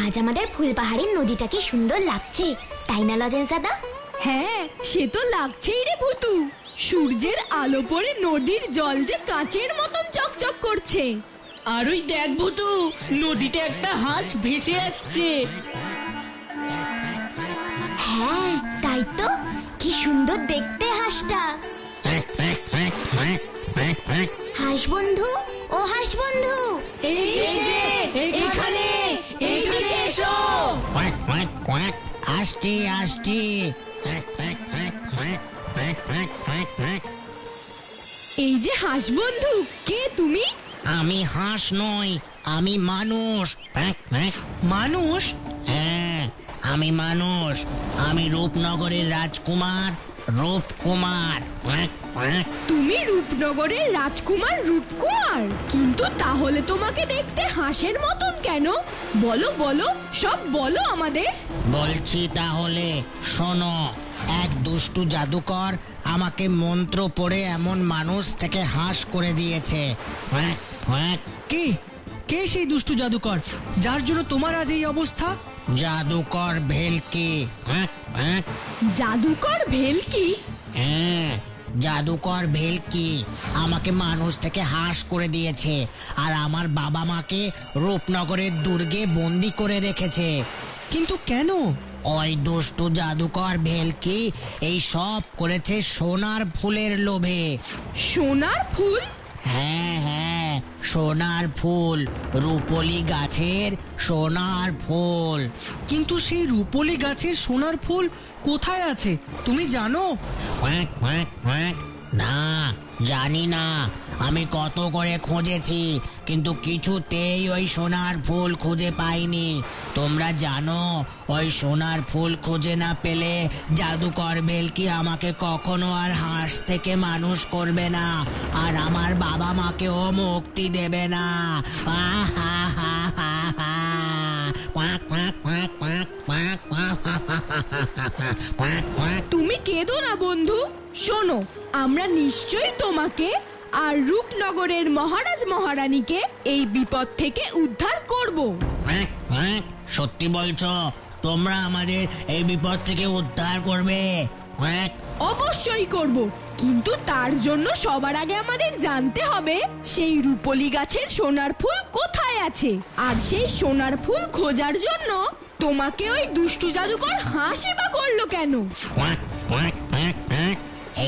আজ আমাদের ফুলপাহাড়ের নদীটা কি সুন্দর লাগছে, তাই না লজেন্স দাদা? হ্যাঁ, সে তো লাগছেই রে ভুতু। সূর্যের আলো পড়ে নদীর জল যে কাঁচের মতন চকচক করছে। আর ওই দেখ ভুতু, নদীতে একটা হাঁস ভেসে আসছে। হ্যাঁ তাই তো, কি সুন্দর দেখতে হাঁসটা। হাঁস বন্ধু, ও হাঁস বন্ধু, এই যে এইখানে এসো। আসছি আসছি। এই যে হাঁস বন্ধু, কে তুমি? আমি হাঁস নই, আমি মানুষ। মানুষ? হ্যাঁ, আমি মানুষ। আমি রূপনগরের রাজকুমার রূপকুমার। তুমি রূপনগরের রাজকুমার রূপকুমার? কিন্তু তাহলে তোমাকে দেখতে হাঁসের মতন কেন? বলো বলো, সব বলো আমাদের। বলছি তাহলে শোনো। এক দুষ্টু জাদুকর আমাকে মন্ত্র পড়ে এমন মানুষ থেকে হাঁস করে দিয়েছে। কে কে সেই দুষ্টু জাদুকর যার জন্য তোমার আজ এই অবস্থা? জাদুকর ভেলকি। জাদুকর ভেলকি? হ্যাঁ, জাদুকর ভেলকি আমাকে মানুষ থেকে হাঁস করে দিয়েছে, আর আমার বাবা মাকে রূপনগরের দুর্গে বন্দি করে রেখেছে। কিন্তু কেন? ওই দুষ্টু জাদুকর ভেলকি এই সব করেছে সোনার ফুলের লোভে। সোনার ফুল? হ্যাঁ হ্যাঁ, সোনার ফুল, রূপলি গাছের সোনার ফুল। কিন্তু সেই রূপলি গাছের সোনার ফুল কোথায় আছে তুমি জানো? না, জানি না। আমি কত করে খুঁজেছি, কিন্তু কিছুতেই ওই সোনার ফুল খুঁজে পাইনি। তোমরা জানো, ওই সোনার ফুল খুঁজে না পেলে জাদুকর ভেলকি আমাকে কখনো আর হাঁস থেকে মানুষ করবে না, আর আমার বাবা মাকেও মুক্তি দেবে না। তুমি কেঁদো না বন্ধু। শোনো, আমরা নিশ্চয়ই তোমাকে আর রূপনগরের মহারাজ মহারানীকে এই বিপদ থেকে উদ্ধার করব। সত্যি বলছো? তোমরা আমাদের এই বিপদ থেকে উদ্ধার করবে? অবশ্যই করব, কিন্তু তার জন্য সবার আগে আমাদের জানতে হবে সেই রূপলি গাছের সোনার ফুল কোথায় আছে। আর সেই সোনার ফুল খোঁজার জন্য তোমাকে ওই দুষ্টু জাদুকর হাসি বা করলো কেন?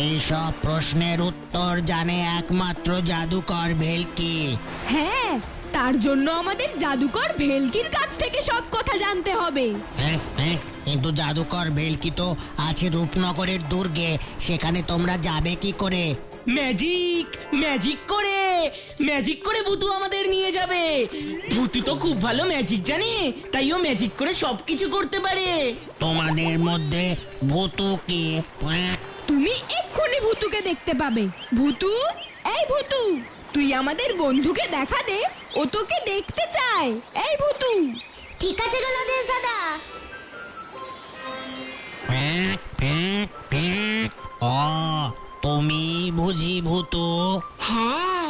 এই সব প্রশ্নের উত্তর জানে একমাত্র জাদুকর ভেলকি। হ্যাঁ, তার জন্য আমাদের জাদুকর ভেলকির কাছ থেকে সব কথা জানতে হবে। কিন্তু জাদুকর ভেলকি তো আছে রূপনগরের দুর্গে, সেখানে তোমরা যাবে কি করে? ম্যাজিক করে ভূতু আমাদের নিয়ে যাবে। ভূতু তো খুব ভালো ম্যাজিক জানে, তাই ও ম্যাজিক করে সবকিছু করতে পারে। তোমাদের মধ্যে ভূতু কি? তুমি এক্ষুনি ভূতুকে দেখতে পাবে। ভূতু, এই ভূতু, তুই আমাদের বন্ধুকে দেখা দে, ও তোকে দেখতে চায়। এই ভূতু। ঠিক আছে গো লজেন্স দাদা। ও, তুমি বুঝি ভূতু? হ্যাঁ,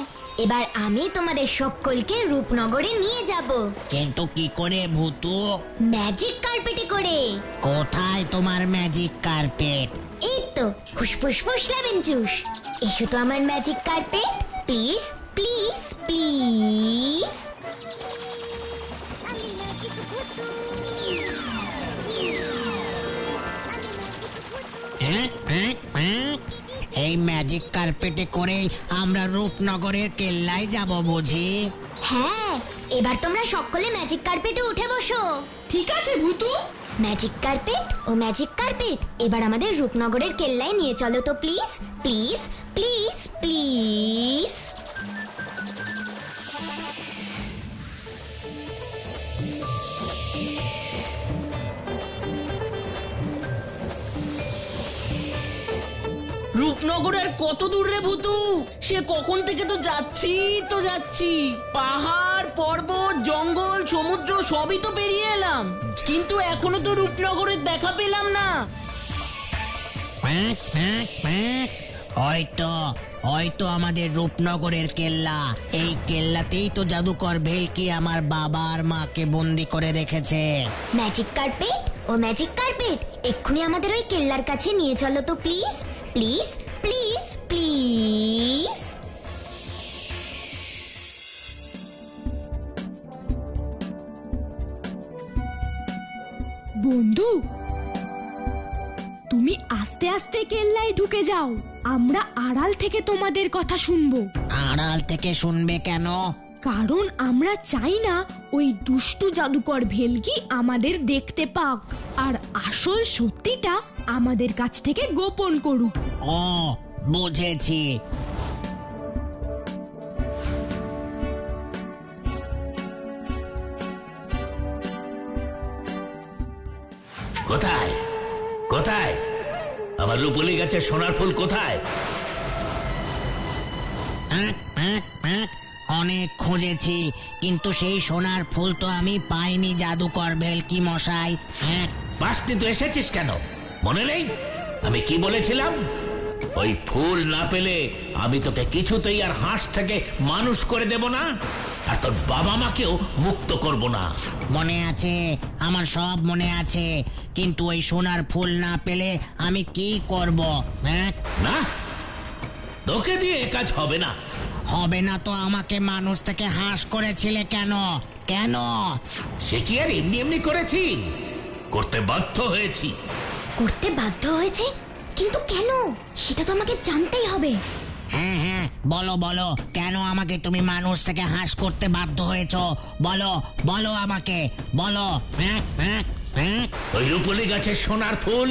এবার আমি তোমাদের সকলকে রূপনগরে নিয়ে যাব। কিন্তু কি করে ভূতু? ম্যাজিক কার্পেটে করে। কোথায় তোমার ম্যাজিক কার্পেট? এই তো, ফুসফুস ফুস লেবেন জুস। এসো তো আমার magic carpet, please please please. এই ম্যাজিক কার্পেটে করে আমরা রূপনগরের কেল্লায় যাব বুঝি? হ্যাঁ, এবার তোমরা সকলে ম্যাজিক কার্পেটে উঠে বসো। ঠিক আছে ভূতু। ম্যাজিক কার্পেট ও ম্যাজিক কার্পেট, এবার আমাদের রূপনগরের কেল্লায় নিয়ে চলো তো please please please please. Rupnagar আর কত দূর রে ভূতু? সে কখন থেকে তো যাচ্ছি। পাহাড়, পর্বত, জঙ্গল, সমুদ্র সবই তো পেরিয়ে এলাম, কিন্তু এখনো তো রূপনগরের দেখা পেলাম না। হয়তো হয়তো আমাদের রূপনগরের কেল্লা, এই কেল্লাতেই তো জাদুকর ভেলকি আমার বাবা আর মাকে বন্দি করে রেখেছে। ম্যাজিক কার্পেট ও ম্যাজিক কার্পেট, এক্ষুনি আমাদের ওই কেল্লার কাছে নিয়ে চলো তো প্লিজ, প্লিজ, প্লিজ, প্লিজ। বন্ধু, তুমি আস্তে আস্তে কেল্লায় ঢুকে যাও, আমরা আড়াল থেকে তোমাদের কথা শুনবো। আড়াল থেকে শুনবে কেন? কারণ আমরা চাই না ওই দুষ্টু জাদুকর ভেলকি আমাদের দেখতে পাক, আর আসল সত্যিটা আমাদের কাছ থেকে গোপন করুক। ও, বুঝেছি। কোথায় কোথায় আমার রূপলি গাছের সোনার ফুল কোথায়? অনেক খুঁজেছি, কিন্তু সেই সোনার ফুল তো আমি পাইনি জাদুকর ভেলকি মশাই। পাশটি তো এসেছিস কেন, মনে নেই আমি কি বলেছিলাম? ওই ফুল না পেলে আমি তোকে কিছুতেই আর হাঁস থেকে মানুষ করে দেব না, আর তোর বাবা মাকেও মুক্ত করব না। মনে আছে, আমার সব মনে আছে, কিন্তু ওই সোনার ফুল না পেলে আমি কি করব? না, তোকে দিয়ে এ কাজ হবে না। হবে না তো আমাকে মানুষ থেকে হাঁস করেছিলে কেন? কেন? সে কি আর এমনি এমনি করেছি, করতে বাধ্য হয়েছি। করতে বাধ্য হয়েছে? কিন্তু কেন, সেটা তো আমাকে জানতেই হবে। হ্যাঁ হ্যাঁ, বলো বলো, কেন আমাকে তুমি মানুষ থেকে হাঁস করতে বাধ্য হয়েছো? বলো বলো আমাকে, বলো। ওই রূপলি গাছের সোনার ফুল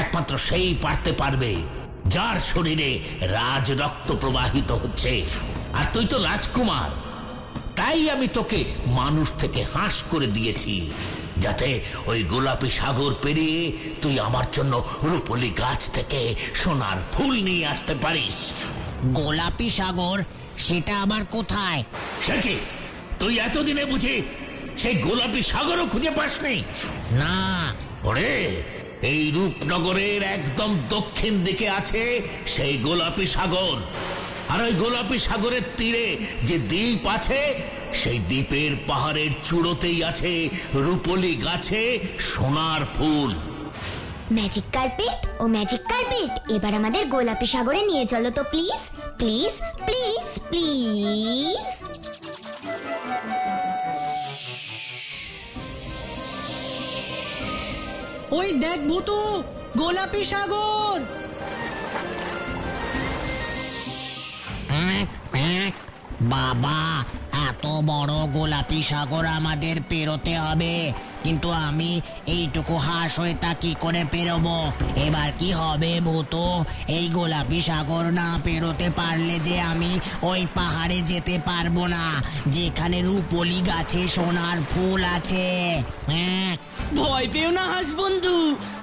একমাত্র সেই পারতে পারবে যার শরীরে রাজ রক্ত প্রবাহিত হচ্ছে, আর তুই তো রাজকুমার। তাই আমি তোকে মানুষ থেকে হাঁস করে দিয়েছি, যাতে ওই গোলাপি সাগর পেরিয়ে তুই আমার জন্য রূপলি গাছ থেকে সোনার ফুল নিয়ে আসতে পারিস। গোলাপি সাগর? সেটা আবার কোথায়? সে কি, তুই এতদিনে বুঝি সেই গোলাপি সাগরও খুঁজে পাসনি? না। ওরে, এই রূপনগরের একদম দক্ষিণ দিকে আছে সেই গোলাপি সাগর, আর ওই গোলাপি সাগরের তীরে যে দ্বীপ আছে, সেই দ্বীপের পাহাড়ের চূড়োতেই আছে রূপলি গাছে সোনার ফুল। ম্যাজিক কার্পেট ও ম্যাজিক কার্পেট, এবার আমাদের গোলাপি সাগরে নিয়ে চলো তো প্লিজ, প্লিজ, প্লিজ, প্লিজ। ওই দেখ ভূতু, গোলাপি সাগর। বাবা, এত বড় গোলাপি সাগর আমাদের পেরোতে হবে, কিন্তু আমি এইটুকু হাঁস হয়ে তা কি করে পেরোবো? এবার কি হবে ভূতু? এই গোলাপি সাগর না পেরোতে পারলে যে আমি ওই পাহাড়ে যেতে পারবো না, যেখানে রূপলি গাছে সোনার ফুল আছে। ভয় পেও না হাঁস বন্ধু,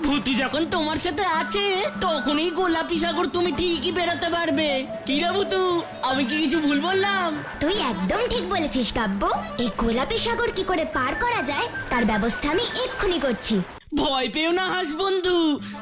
ভূতু যখন তোমার সাথে আছে তখনই গোলাপি সাগর তুমি ঠিকই বেরোতে পারবে। কি রে ভূতু, আমি কি কিছু ভুল বললাম? তুই একদম ঠিক বলেছিস কাব্য। এই গোলাপি সাগর কি করে পার করা যায় তার ব্যবস্থা আমি এক্ষুনি করছি। ভয় পেও না হাঁস বন্ধু,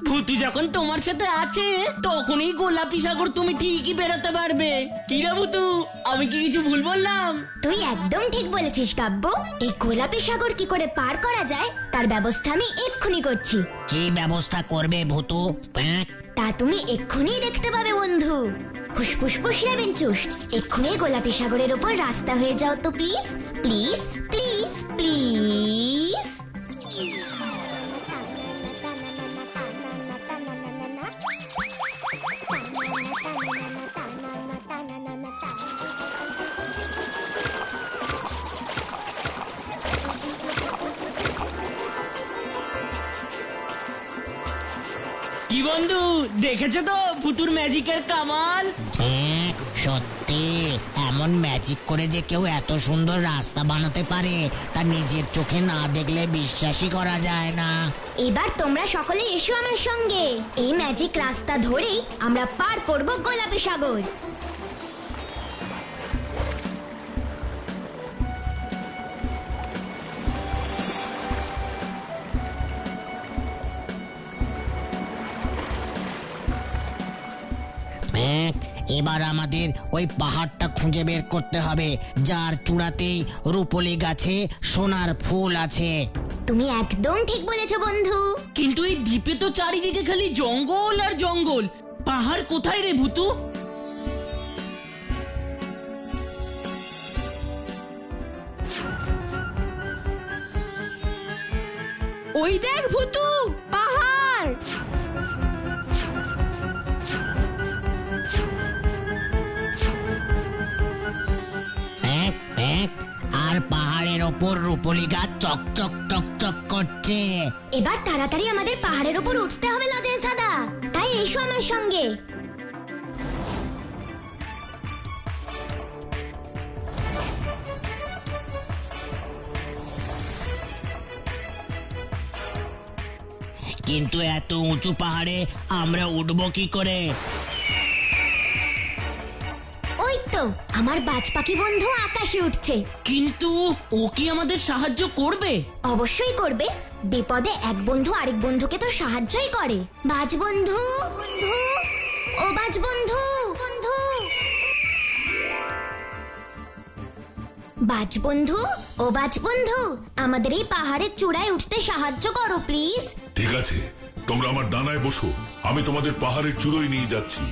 ভূতু যখন তোমার সাথে আছে তখনই গোলাপি সাগর তুমি ঠিকই বেরোতে পারবে। কি রে ভূতু, আমি কি কিছু ভুল বললাম? তুই একদম ঠিক বলেছিস কাব্য। এই গোলাপি সাগর কি করে পার করা যায় তার ব্যবস্থা আমি এক্ষুনি করছি। কি ব্যবস্থা করবে ভূতু? তা তুমি এক্ষুনি দেখতে পাবে বন্ধু। ফুসফুস ফুসরাবেন চুস, এক্ষুনি গোলাপি সাগরের ওপর রাস্তা হয়ে যাও তো প্লিজ, প্লিজ, প্লিজ, প্লিজ। কি বন্ধু, দেখেছো তো ভূতুর ম্যাজিকের কামাল? সত্যি, এমন ম্যাজিক করে যে কেউ এত সুন্দর রাস্তা বানাতে পারে তা নিজের চোখে না দেখলে বিশ্বাসই করা যায় না। এবার তোমরা সকলে এসো আমার সঙ্গে, এই ম্যাজিক রাস্তা ধরেই আমরা পার করব গোলাপি সাগর। এবার আমাদের ওই পাহাড়টা খুঁজে বের করতে হবে যার চূড়াতেই রূপলি গাছে সোনার ফুল আছে। তুমি একদম ঠিক বলেছো বন্ধু। কিন্তু এই দ্বীপে তো চারিদিকে খালি জঙ্গল আর জঙ্গল, পাহাড় কোথায় রে ভুতু? ওই দেখ ভুতু, পাহাড়। আর পাহাড়ের ওপর রূপলি গাছ চকচক চকচক করছে। এবার তাড়াতাড়ি আমাদের পাহাড়ের উপর উঠতে হবে লজেন্স দাদা, তাই এসো আমার সঙ্গে। কিন্তু এত উঁচু পাহাড়ে আমরা উঠবো কি করে? ওই তো আমার বাজ পাখি বন্ধু আকাশে উঠছে। কিন্তু ও কি আমাদের সাহায্য করবে? অবশ্যই করবে, বিপদে এক বন্ধু আরেক বন্ধুকে তো সাহায্যই করে। বাজ বন্ধু, বন্ধু, ও বাজ বন্ধু, বন্ধু, বাজ বন্ধু, ও বাজ বন্ধু, আমাদের এই পাহাড়ের চূড়ায় উঠতে সাহায্য করো প্লিজ। ঠিক আছে, তোমরা আমার ডানায় বসো, আমি তোমাদের পাহাড়ের চূড়োয় নিয়ে যাচ্ছি।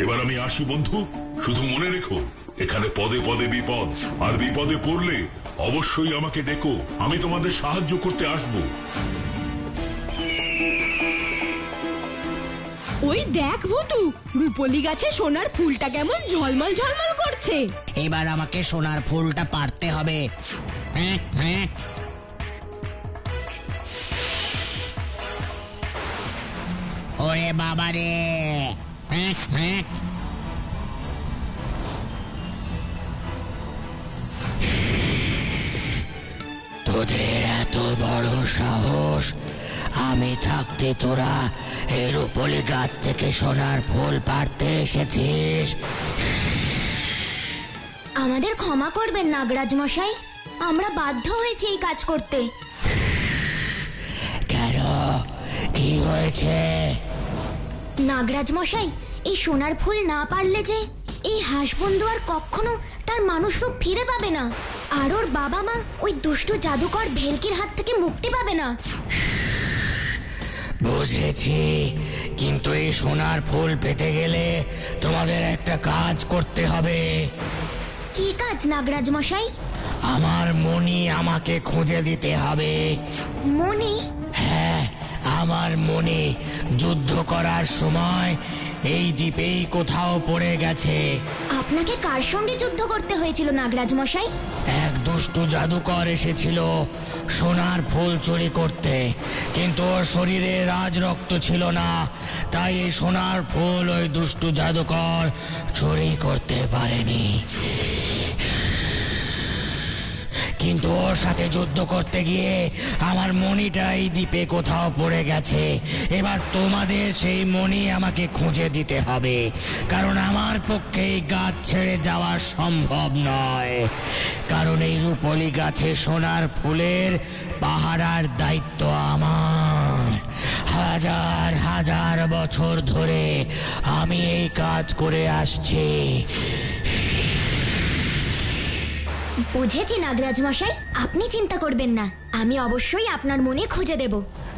এবার আমি আসি বন্ধু, শুধু মনে রেখো এখানে পদে পদে বিপদ, আর বিপদে পড়লে অবশ্যই আমাকে ডেকো, আমি তোমাদের সাহায্য করতে আসবো। ওই দেখ ভুতু, রূপলি গাছে সোনার ফুলটা কেমন ঝলমল ঝলমল করছে। এবার আমাকে সোনার ফুলটা পারতে হবে। ওরে বাবা রে! তোদের এত বড় সাহস, আমি থাকতে তোরা এই রূপলি গাছ থেকে সোনার ফুল পাড়তে এসেছিস? আমাদের ক্ষমা করবেন নাগরাজ মশাই, আমরা বাধ্য হয়েছি এই কাজ করতে। কেন, কি হয়েছে? নাগরাজ মশাই, এই সোনার ফুল না পারলে যে এই হাঁস বন্ধু আর কখনো তার মানুষ রূপ ফিরে পাবে না, আর ওর বাবা মা ওই দুষ্টু জাদুকর ভেলকির হাত থেকে মুক্তি পাবে না। বুঝেছি, কিন্তু এই সোনার ফুল পেতে গেলে তোমাদের একটা কাজ করতে হবে। কি কাজ নাগরাজ মশাই? আমার মণি আমাকে খুঁজে দিতে হবে। মনি? হ্যাঁ, আমার মণি যুদ্ধ করার সময় এই দ্বীপেই কোথাও পড়ে গেছে। আপনাকে কার সঙ্গে যুদ্ধ করতে হয়েছিল নাগরাজ মশাই? এক দুষ্টু জাদুকর এসেছিল সোনার ফুল চুরি করতে, কিন্তু ওর শরীরে রাজ রক্ত ছিল না, তাই এই সোনার ফুল ওই দুষ্টু জাদুকর চুরি করতে পারেনি। কিন্তু ওর সাথে যুদ্ধ করতে গিয়ে আমার মণিটা এই দ্বীপে কোথাও পড়ে গেছে। এবার তোমাদের সেই মণি আমাকে খুঁজে দিতে হবে, কারণ আমার পক্ষে এই গাছ ছেড়ে যাওয়া সম্ভব নয়, কারণ এই রূপলি গাছে সোনার ফুলের পাহারার দায়িত্ব আমার। হাজার হাজার বছর ধরে আমি এই কাজ করে আসছি। বুঝেছি নাগরাজ মশাই, আপনি চিন্তা করবেন না, আমি অবশ্যই আপনার মনে খুঁজে দেব।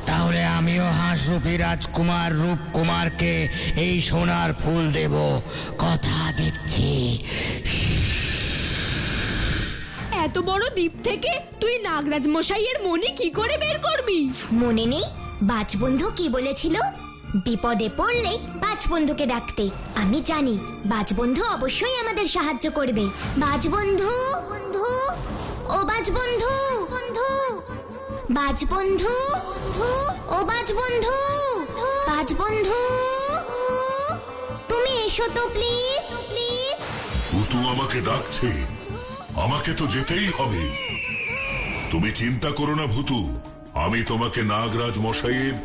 তাহলে আমিও হাঁসরূপী রাজকুমার রূপকুমারকে এই সোনার ফুল দেব, কথা দিচ্ছি। এত বড় দ্বীপ থেকে তুই নাগরাজ মশাইয়ের মনি কি করে বের করবি? মনে নেই বাজ বন্ধু কি বলেছিল? বিপদে পড়লেই বাজ বন্ধুকে ডাকতে। আমি জানি বাজ বন্ধু অবশ্যই আমাদের সাহায্য করবে। বাজ বন্ধু, বন্ধু, ও বাজ বন্ধু, বন্ধু, বাজ বন্ধু, ও বাজ বন্ধু, বাজ বন্ধু, তুমি এসো তো প্লিজ, প্লিজ। ভুতু আমাকে ডাকছে, আমাকে তো যেতেই হবে। তুমি চিন্তা করো না ভুতু, আমি তোমাকে নাগরাজ মশাইয়ের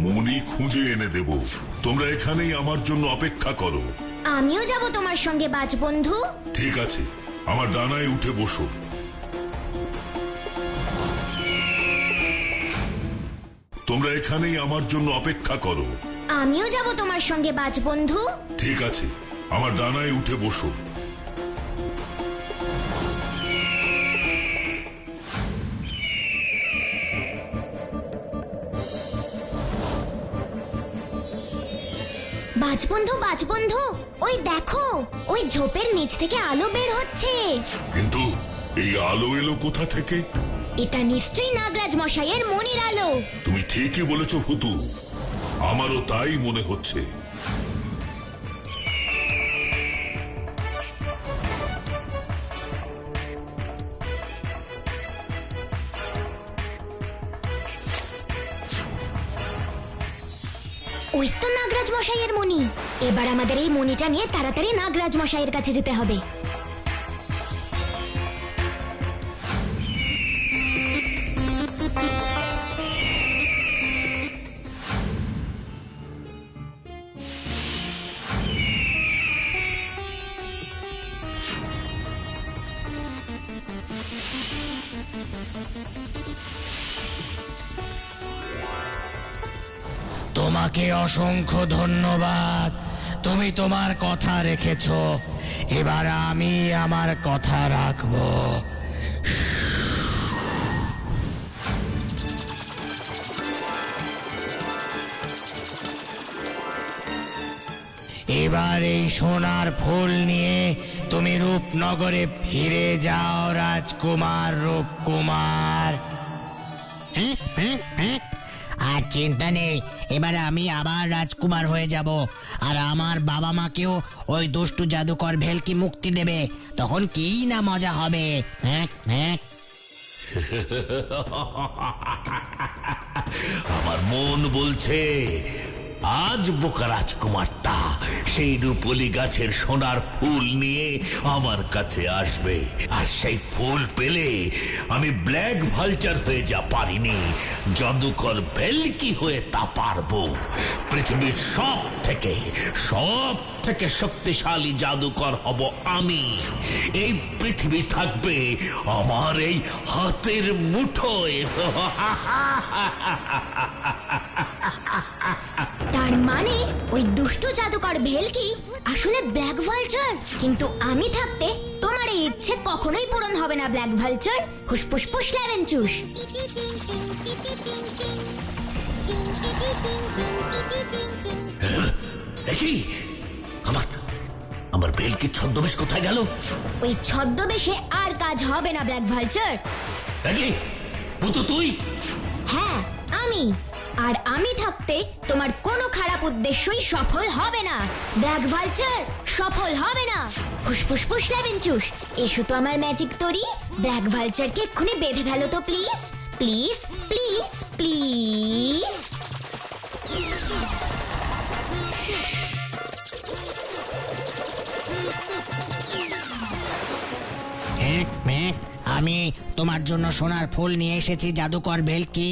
মণি খুঁজে এনে দেব। তোমরা এখানেই আমার জন্য অপেক্ষা করো। আমিও যাব তোমার সঙ্গে বাজ বন্ধু। ঠিক আছে, আমার ডানায় উঠে বসো। তোমরা এখানেই আমার জন্য অপেক্ষা করো। আমিও যাব তোমার সঙ্গে বাজ বন্ধু। ঠিক আছে, আমার ডানায় উঠে বসো। বাজ বন্ধু, ওই দেখো, ওই ঝোপের নিচ থেকে আলো বের হচ্ছে। কিন্তু এই আলো এলো কোথা থেকে? এটা নিশ্চয়ই নাগরাজ মশাইয়ের মনির আলো। তুমি ঠিকই বলেছ ভুতু, আমারও তাই মনে হচ্ছে। ওই তো নাগরাজ মশাইয়ের মণি। এবার আমাদের এই মণিটা নিয়ে তাড়াতাড়ি নাগরাজ মশাইয়ের কাছে যেতে হবে। তোমাকে অসংখ্য ধন্যবাদ, তুমি তোমার কথা রেখেছ। এবার আমি আমার কথা রাখবো। এবার এই সোনার ফুল নিয়ে তুমি রূপনগরে ফিরে যাও রাজকুমার রূপকুমার। আর চিন্তা নেই, এবারে আমি আবার রাজকুমার হয়ে যাব, আর আমার বাবা মাকেও ওই দুষ্টু জাদুকর ভেলকি মুক্তি দেবে। তখন কি না মজা হবে। আমার মন বলছে আজ বোকা রাজকুমারটা সেই রূপলি গাছের সোনার ফুল নিয়ে আমার কাছে আসবে, আর সেই ফুল পেলে আমি ব্ল্যাক ভালচার হয়ে যা পারিনি, জাদুকর ভেলকি হয়ে তা পারবো। পৃথিবীর সব থেকে শক্তিশালী জাদুকর হব আমি। এই পৃথিবী থাকবে আমার এই হাতের মুঠোয়। তার মানে ওই দুষ্টু জাদুকর ভেলকি আসলে ব্ল্যাক ভালচার। কিন্তু আমি থাকতে তোমার এই ইচ্ছে কখনোই পূরণ হবে না ব্ল্যাক ভালচার। হুসপুস পুস লেভেন চুস। দেখি আমার ভেলকির ছদ্মবেশ কোথায় গেল? ওই ছদ্মবেশে আর কাজ হবে না ব্ল্যাক ভালচার। দেখি ভূতু তুই? হ্যাঁ আমি। আর আমি থাকতে তোমার কোনো খারাপ উদ্দেশ্যই সফল হবে না ব্ল্যাক ভালচার, সফল হবে না। ফুসফুস ফুস লেভেন চুস, এসো তো আমার ম্যাজিক তরি। ব্ল্যাক ভালচারকে এক্ষুনি বেঁধে ফেলো তো প্লিজ, প্লিজ প্লিজ প্লিজ। আমি তোমার জন্য সোনার ফুল নিয়ে এসেছি জাদুকর ভেলকি।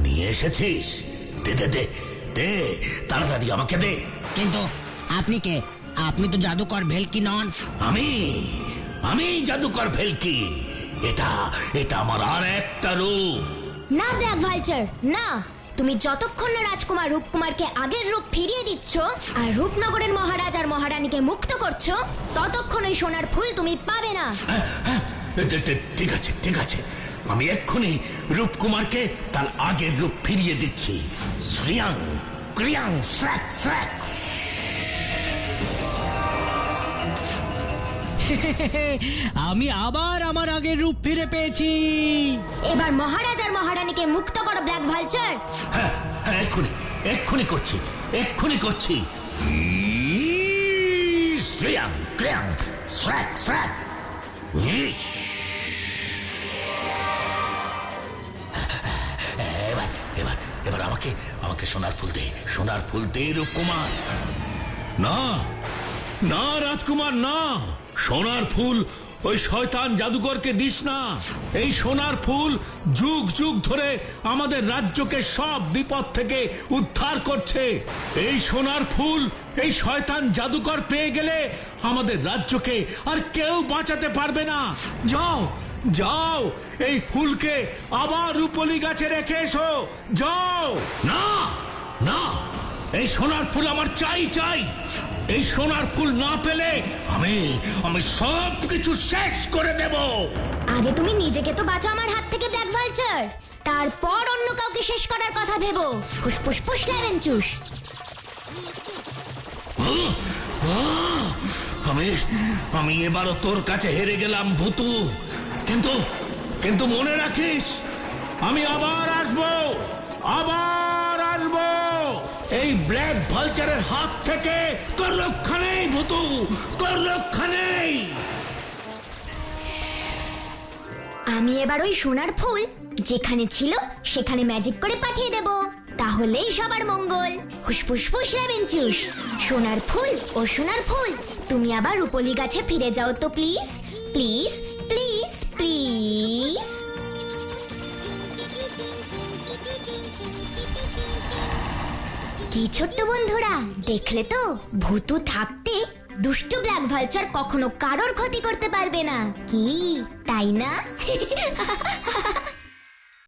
নিয়ে এসেছিস? দে দে দে দে, তাড়াতাড়ি আমাকে দে। কিন্তু আপনি কে? আপনি তো জাদুকর ভেলকি নন। আমি জাদুকর ভেলকি। এটা আমার আর একটা রূপ। না ব্ল্যাক ভালচার না, তুমি যতক্ষণ না রাজকুমার রূপকুমারকে আগের রূপ ফিরিয়ে দিচ্ছ আর রূপনগরের মহারাজ আর মহারানীকে মুক্ত করছো, ততক্ষণ ওই সোনার ফুল তুমি পাবে না। ঠিক আছে, আমি এক্ষুনি রূপকুমারকে তার আগের রূপ ফিরিয়ে দিচ্ছি। শ্রিয়াং ক্রিয়াং শ্রাক শ্রাক। আমি আবার আমার আগের রূপ ফিরে পেয়েছি। এবার মহারাজ আর মহারানীকে মুক্ত করো ব্ল্যাক ভালচার। হ্যাঁ, এক্ষুনি করছি। শ্রিয়াং ক্রিয়াং শ্রাক শ্রাক। এবার আমাকে সোনার ফুল দে রূপকুমার। না রাজকুমার না, সোনার ফুল ওই শয়তান জাদুকরকে দিস না। এই সোনার ফুল যুগ যুগ ধরে আমাদের রাজ্যকে সব বিপদ থেকে উদ্ধার করছে। এই সোনার ফুল এই শয়তান জাদুকর পেয়ে গেলে আমাদের রাজ্যকে আর কেউ বাঁচাতে পারবে না। যাও যাও, এই ফুলকে আবার রূপলি গাছে রেখে এসো, যাও। না না, এই সোনার ফুল আমার চাই চাই। এই সোনার ফুল না পেলে আমি সব কিছু শেষ করে দেব। আগে তুমি নিজেকে তো বাঁচো আমার হাত থেকে, ব্ল্যাক ভালচার, তারপর অন্য কাউকে শেষ করার কথা ভেবো। ফুসফুস ফুস লেভেনচুস। আমি এবারও তোর কাছে হেরে গেলাম ভূতু, কিন্তু মনে রাখিস, আমি আবার আসবো, আবার আসবো। এই ব্ল্যাক ভালচারের হাত থেকে তোর রক্ষা নেই ভূতু, তোর রক্ষা নেই। আমি এবার ওই সোনার ফুল যেখানে ছিল সেখানে ম্যাজিক করে পাঠিয়ে দেব, তাহলেই সবার মঙ্গল। ফুসফুস ফুস লেভেনচুস। সোনার ফুল ও সোনার ফুল, তুমি আবার রূপলি গাছে ফিরে যাও তো প্লিজ, প্লিজ প্লিজ প্লিজ। কি ছোট্ট বন্ধুরা, দেখলে তো, ভূতু থাকতে দুষ্টু ব্ল্যাক ভালচার কখনো কারোর ক্ষতি করতে পারবে না, কি তাই না?